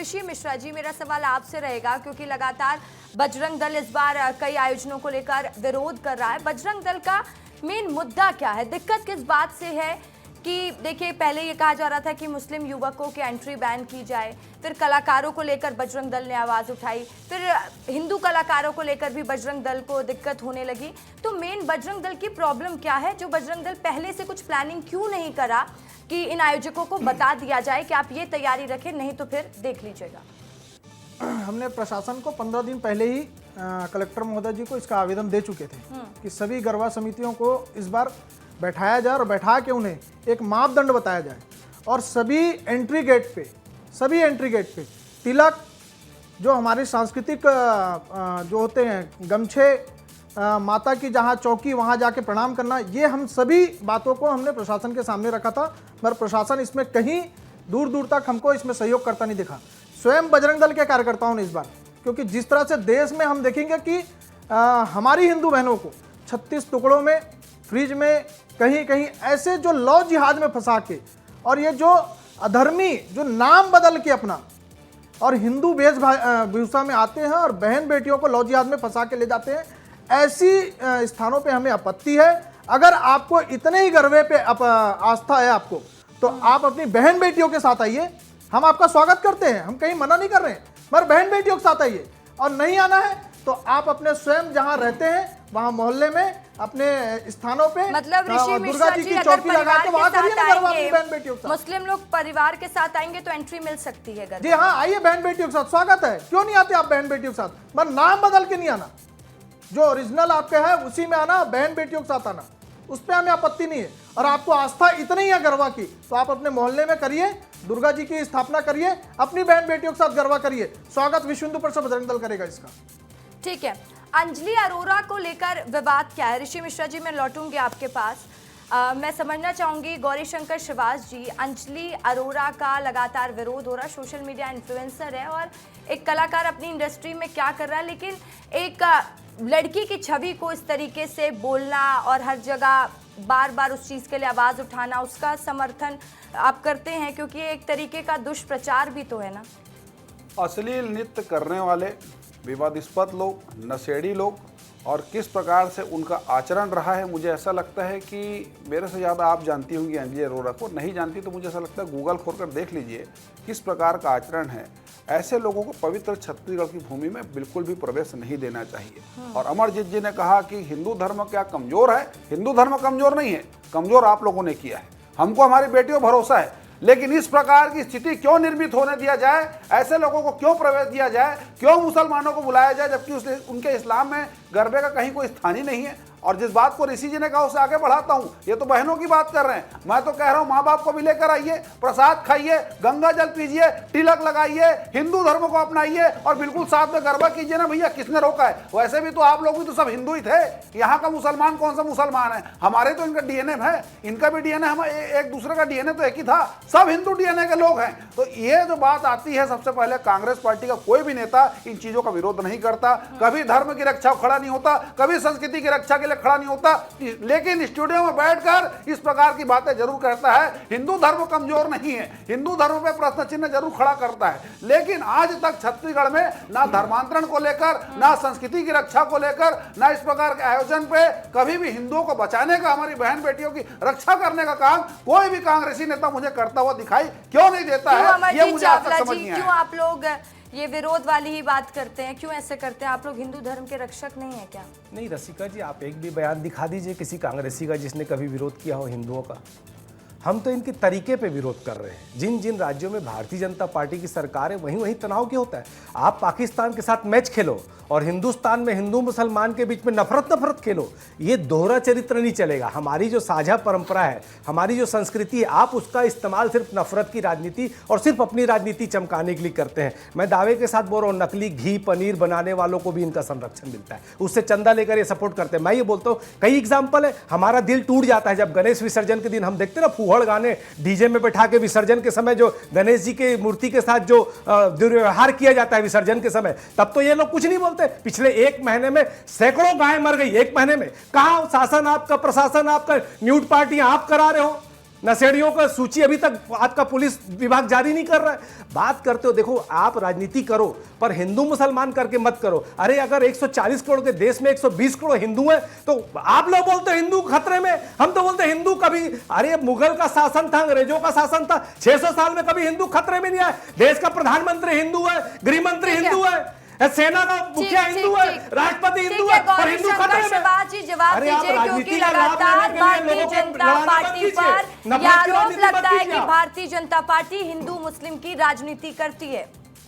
ऋषि मिश्रा जी, मेरा सवाल आपसे रहेगा क्योंकि लगातार बजरंग दल इस बार कई आयोजनों को लेकर विरोध कर रहा है। बजरंग दल का मेन मुद्दा क्या है? दिक्कत किस बात से है कि देखिए, पहले ये कहा जा रहा था कि मुस्लिम युवकों की एंट्री बैन की जाए, फिर कलाकारों को लेकर बजरंग दल ने आवाज़ उठाई, फिर हिंदू कलाकारों को लेकर भी बजरंग दल को दिक्कत होने लगी। तो मेन बजरंग दल की प्रॉब्लम क्या है, जो बजरंग दल पहले से कुछ प्लानिंग क्यों नहीं करा कि इन आयोजकों को बता दिया जाए कि आप ये तैयारी रखें, नहीं तो फिर देख लीजिएगा। हमने प्रशासन को 15 दिन पहले ही कलेक्टर महोदय जी को इसका आवेदन दे चुके थे कि सभी गरबा समितियों को इस बार बैठाया जाए और बैठा के उन्हें एक मापदंड बताया जाए और सभी एंट्री गेट पे तिलक, जो हमारी सांस्कृतिक जो होते हैं गमछे, माता की जहाँ चौकी वहाँ जाके प्रणाम करना, ये हम सभी बातों को हमने प्रशासन के सामने रखा था, मगर प्रशासन इसमें कहीं दूर दूर तक हमको इसमें सहयोग करता नहीं दिखा। स्वयं बजरंग दल के कार्यकर्ताओं ने इस बार, क्योंकि जिस तरह से देश में हम देखेंगे कि हमारी हिंदू बहनों को 36 टुकड़ों में, फ्रिज में, कहीं कहीं ऐसे जो लौ जिहाद में फंसा के, और ये जो अधर्मी जो नाम बदल के अपना और हिंदू वेशभूषा में आते हैं और बहन बेटियों को लौ जिहाद में फंसा के ले जाते हैं, ऐसी स्थानों पे हमें आपत्ति है। अगर आपको इतने ही गर्वे पे आस्था है आपको, तो आप अपनी बहन बेटियों के साथ आइए, हम आपका स्वागत करते हैं, हम कहीं मना नहीं कर रहे हैं, मगर बहन बेटियों के साथ आइए। और नहीं आना है तो आप अपने स्वयं जहां रहते हैं वहां मोहल्ले में, अपने स्थानों पे, मतलब ऋषि मिश्रा जी, अगर परिवार के साथ आएंगे, मुस्लिम लोग परिवार के साथ आएंगे तो एंट्री मिल सकती है। जी हाँ, आइए, बहन बेटियों के साथ स्वागत है। क्यों नहीं आते आप बहन बेटियों के साथ? मगर नाम बदल के नहीं आना, जो ओरिजिनल आपके है उसी में आना, बहन बेटियों के साथ आना, उस पर हमें आपत्ति नहीं है। और आपको आस्था इतनी ही है गरबा की, तो आप अपने मोहल्ले में करिए, दुर्गा जी की स्थापना करिए, अपनी बहन बेटियों के साथ गरबा करिए। स्वागत विश्व हिंदू परिषद बजरंग दल करेगा इसका। ठीक है, अंजलि अरोरा को लेकर विवाद क्या है? ऋषि मिश्रा जी, मैं लौटूंगी आपके पास। मैं समझना चाहूंगी, गौरीशंकर श्रीवास जी, अंजलि अरोरा का लगातार विरोध हो रहा है, सोशल मीडिया इन्फ्लुएंसर है और एक कलाकार अपनी इंडस्ट्री में क्या कर रहा है, लेकिन एक लड़की की छवि को इस तरीके से बोलना और हर जगह बार बार उस चीज़ के लिए आवाज़ उठाना, उसका समर्थन आप करते हैं, क्योंकि एक तरीके का दुष्प्रचार भी तो है ना। अश्लील नृत्य करने वाले, विवादास्पद लोग, नशेड़ी लोग, और किस प्रकार से उनका आचरण रहा है, मुझे ऐसा लगता है कि मेरे से ज़्यादा आप जानती होंगी अंजलि अरोरा को। नहीं जानती तो मुझे ऐसा लगता है गूगल खोलकर देख लीजिए किस प्रकार का आचरण है। ऐसे लोगों को पवित्र छत्तीसगढ़ की भूमि में बिल्कुल भी प्रवेश नहीं देना चाहिए। और अमरजीत जी ने कहा कि हिंदू धर्म क्या कमज़ोर है? हिंदू धर्म कमज़ोर नहीं है, कमज़ोर आप लोगों ने किया है। हमको हमारी बेटियों भरोसा है, लेकिन इस प्रकार की स्थिति क्यों निर्मित होने दिया जाए? ऐसे लोगों को क्यों प्रवेश दिया जाए? क्यों मुसलमानों को बुलाया जाए, जबकि उनके इस्लाम में गरबे का कहीं कोई स्थान ही नहीं है? और जिस बात को ऋषि जी ने कहा उसे आगे बढ़ाता हूं, ये तो बहनों की बात कर रहे हैं, मैं तो कह रहा हूं माँ बाप को भी लेकर आइए, प्रसाद खाइए, गंगा जल पीजिए, तिलक लगाइए, हिंदू धर्म को अपनाइए और बिल्कुल साथ में गरबा कीजिए ना भैया। किसने रोका है? वैसे भी तो आप लोग भी तो सब हिंदू ही थे। यहाँ का मुसलमान कौन सा मुसलमान है? हमारे तो इनका डीएनए है, इनका भी डीएनए, हम एक दूसरे का डीएनए तो एक ही था, सब हिंदू डीएनए के लोग हैं। तो ये जो बात आती है, सबसे पहले कांग्रेस पार्टी का कोई भी नेता इन चीजों का विरोध नहीं करता, कभी धर्म की रक्षा खड़ा नहीं होता, कभी संस्कृति की रक्षा के लिए खड़ा नहीं होता, लेकिन स्टूडियो में बैठकर इस प्रकार की बातें जरूर करता है। हिंदू धर्म कमजोर नहीं है, हिंदू धर्म पे प्रश्न चिन्ह जरूर खड़ा करता है, लेकिन आज तक छत्तीसगढ़ में ना धर्मांतरण को लेकर, ना संस्कृति की रक्षा को लेकर, ना इस प्रकार के आयोजन पे कभी भी हिंदुओं को बचाने का, हमारी बहन बेटियों की रक्षा करने का काम कोई भी कांग्रेसी नेता मुझे करता हुआ दिखाई क्यों नहीं देता है, ये मुझे आज तक समझ नहीं आया। क्यों आप लोग ये विरोध वाली ही बात करते हैं? क्यों ऐसे करते हैं? आप लोग हिंदू धर्म के रक्षक नहीं है क्या? नहीं रसिका जी, आप एक भी बयान दिखा दीजिए किसी कांग्रेसी का जिसने कभी विरोध किया हो हिंदुओं का। हम तो इनके तरीके पे विरोध कर रहे हैं। जिन जिन राज्यों में भारतीय जनता पार्टी की सरकार है, वहीं वहीं तनाव क्या होता है। आप पाकिस्तान के साथ मैच खेलो और हिंदुस्तान में हिंदू मुसलमान के बीच में नफरत खेलो, ये दोहरा चरित्र नहीं चलेगा। हमारी जो साझा परंपरा है, हमारी जो संस्कृति है, आप उसका इस्तेमाल सिर्फ नफरत की राजनीति और सिर्फ अपनी राजनीति चमकाने के लिए करते हैं। मैं दावे के साथ बोल रहा हूँ, नकली घी पनीर बनाने वालों को भी इनका संरक्षण मिलता है, उससे चंदा लेकर ये सपोर्ट करते हैं। मैं ये बोलता हूँ, कई एग्जाम्पल है। हमारा दिल टूट जाता है जब गणेश विसर्जन के दिन हम देखते हैं ना, फूहड़ गाने डीजे में बैठा के विसर्जन के समय जो गणेश जी की मूर्ति के साथ जो दुर्व्यवहार किया जाता है विसर्जन के समय, तब तो ये लोग कुछ नहीं बोलते। पिछले एक महीने में सैकड़ों गायें मर गई, एक महीने में। कहां शासन आपका, प्रशासन आपका, न्यूड पार्टियां आप करा रहे हो, नशेड़ियों का सूची अभी तक आपका पुलिस विभाग जारी नहीं कर रहा है। बात करते हो, देखो आप राजनीति करो पर हिंदू मुसलमान करके मत करो। अरे अगर 140 करोड़ के देश में 120 करोड़ हिंदू हैं तो आप लोग बोलते हो हिंदू खतरे में, हम तो बोलते हिंदू कभी, अरे मुगल का शासन था, अंग्रेजों का शासन था, 600 साल में कभी हिंदू खतरे में नहीं आया। देश का प्रधानमंत्री हिंदू है, गृह मंत्री हिंदू है, सेना का मुखिया हिंदू है, राष्ट्रपति हिंदू है और हिंदू खतरे में। शिवाज जी जवाब दीजिए, क्योंकि लगातार भारतीय जनता पार्टी पर यह आरोप लगता है कि भारतीय जनता पार्टी हिंदू मुस्लिम की राजनीति करती है।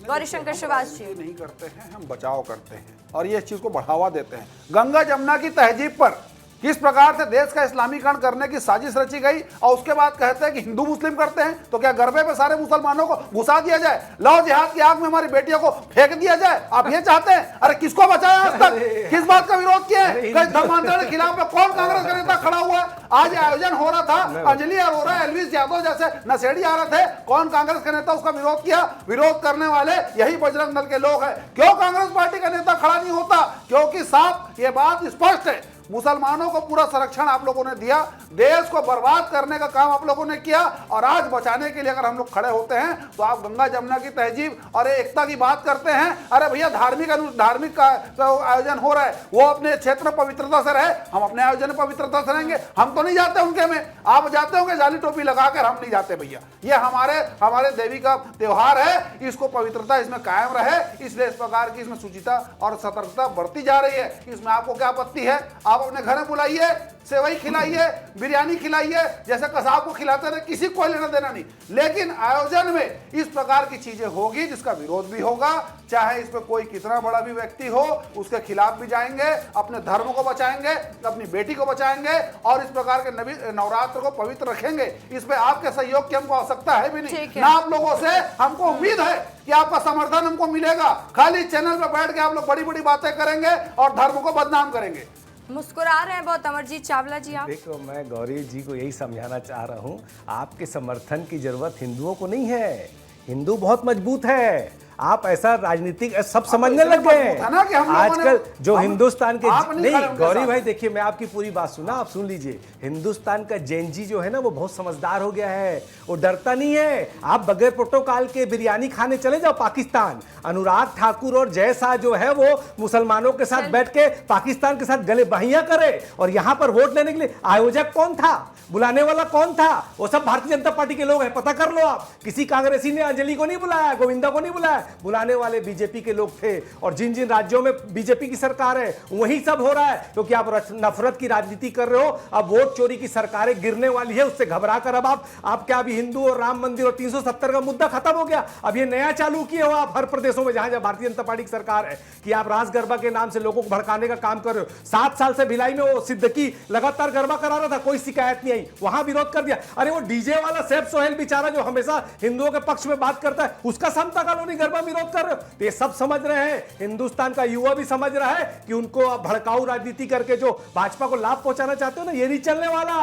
गौरीशंकर शिवाज जी नहीं करते हैं, हम बचाव करते हैं और ये चीज को बढ़ावा देते हैं। गंगा जमुना की तहजीब पर किस प्रकार से देश का इस्लामीकरण करने की साजिश रची गई और उसके बाद कहते हैं कि हिंदू मुस्लिम करते हैं, तो क्या गरबे पे सारे मुसलमानों को घुसा दिया जाए, लौ जिहाद की आग में हमारी बेटियों को फेंक दिया जाए? आप ये चाहते हैं? अरे किसको बचाया आज तक? किस बात का विरोध किया है? धर्मांतरण के खिलाफ में कौन कांग्रेस का नेता खड़ा हुआ है? आज आयोजन हो रहा था, अंजलि अरोरा, एलविस यादव जैसे नशेड़ी आ रहे थे, कौन कांग्रेस का नेता उसका विरोध किया? विरोध करने वाले यही बजरंग दल के लोग हैं। क्यों कांग्रेस पार्टी का नेता खड़ा नहीं होता? क्योंकि साफ ये बात स्पष्ट है, मुसलमानों को पूरा संरक्षण आप लोगों ने दिया, देश को बर्बाद करने का काम आप लोगों ने किया और आज बचाने के लिए अगर हम लोग खड़े होते हैं तो आप गंगा जमुना की तहजीब और एकता की बात करते हैं। अरे भैया धार्मिक का आयोजन हो रहा है, वो अपने क्षेत्र में पवित्रता से रहे, हम अपने आयोजन में पवित्रता से रहेंगे। हम तो नहीं जाते उनके में, आप जाते होंगे जाली टोपी लगाकर, हम नहीं जाते भैया। ये हमारे देवी का त्योहार है, इसको पवित्रता इसमें कायम रहे, इसलिए इस प्रकार की इसमें शुचिता और सतर्कता बढ़ती जा रही है। इसमें आपको क्या आपत्ति है? आप अपने घर में बुलाइए, सेवई खिलाइए, बिरयानी खिलाइए, जैसे कसाब को खिलाते रहे, किसी को लेना देना नहीं। लेकिन आयोजन में इस प्रकार की चीजें होगी जिसका विरोध भी होगा, चाहे इसमें कोई कितना बड़ा भी व्यक्ति हो, उसके खिलाफ भी जाएंगे, अपने धर्म को बचाएंगे, अपनी बेटी को बचाएंगे और इस प्रकार के नवरात्र को पवित्र रखेंगे। इसमें आपके सहयोग की हमको आवश्यकता है भी नहीं, ना आप लोगों से हमको उम्मीद है कि आपका समर्थन हमको मिलेगा। खाली चैनल पर बैठ के आप लोग बड़ी बड़ी बातें करेंगे और धर्म को बदनाम करेंगे। मुस्कुरा रहे हैं बहुत अमरजीत चावला जी आप। देखो, मैं गौरी जी को यही समझाना चाह रहा हूँ, आपके समर्थन की जरूरत हिंदुओं को नहीं है। हिंदू बहुत मजबूत है, आप ऐसा राजनीतिक सब समझने लग गए हैं आजकल। जो हिंदुस्तान के नहीं गौरी भाई, देखिए मैं आपकी पूरी बात सुना, आप सुन लीजिए। हिंदुस्तान का जैन जी जो है ना, वो बहुत समझदार हो गया है, वो डरता नहीं है। आप बगैर प्रोटोकॉल के बिरयानी खाने चले जाओ पाकिस्तान, अनुराग ठाकुर और जय शाह जो है वो मुसलमानों के साथ बैठ के पाकिस्तान के साथ गले बहियां करे, और यहाँ पर वोट लेने के लिए आयोजक कौन था, बुलाने वाला कौन था? वो सब भारतीय जनता पार्टी के लोग हैं, पता कर लो आप। किसी कांग्रेसी ने अंजलि को नहीं बुलाया, गोविंदा को नहीं बुलाया, बुलाने वाले बीजेपी के लोग थे। और जिन जिन राज्यों में बीजेपी की सरकार है वही सब हो रहा है, क्योंकि आप नफरत की राजनीति कर रहे हो। अब वोट चोरी की सरकारें गिरने वाली है, उससे घबरा कर अब आप क्या अभी हिंदू और राम मंदिर और 370 का मुद्दा खत्म हो गया? अब ये नया चालू किए हो आप हर प्रदेशों में जहां जहां भारतीय जनता पार्टी की सरकार है, कि आप रास गरबा के नाम से लोगों को भड़काने का काम कर रहे हो। 7 साल से भिलाई में वो सिद्दीकी लगातार गरबा करा रहा था, कोई शिकायत नहीं आई, वहां विरोध कर दिया। अरे वो डीजे वाला सैफ सोहेल बेचारा जो हमेशा हिंदुओं के पक्ष में बात करता है, उसका समता कॉलोनी गरबा विरोध कर रहे हो। तो ये सब समझ रहे हैं, हिंदुस्तान का युवा भी समझ रहा है कि उनको भड़काऊ राजनीति करके जो भाजपा को लाभ पहुंचाना चाहते हो ना, ये नहीं चलने वाला।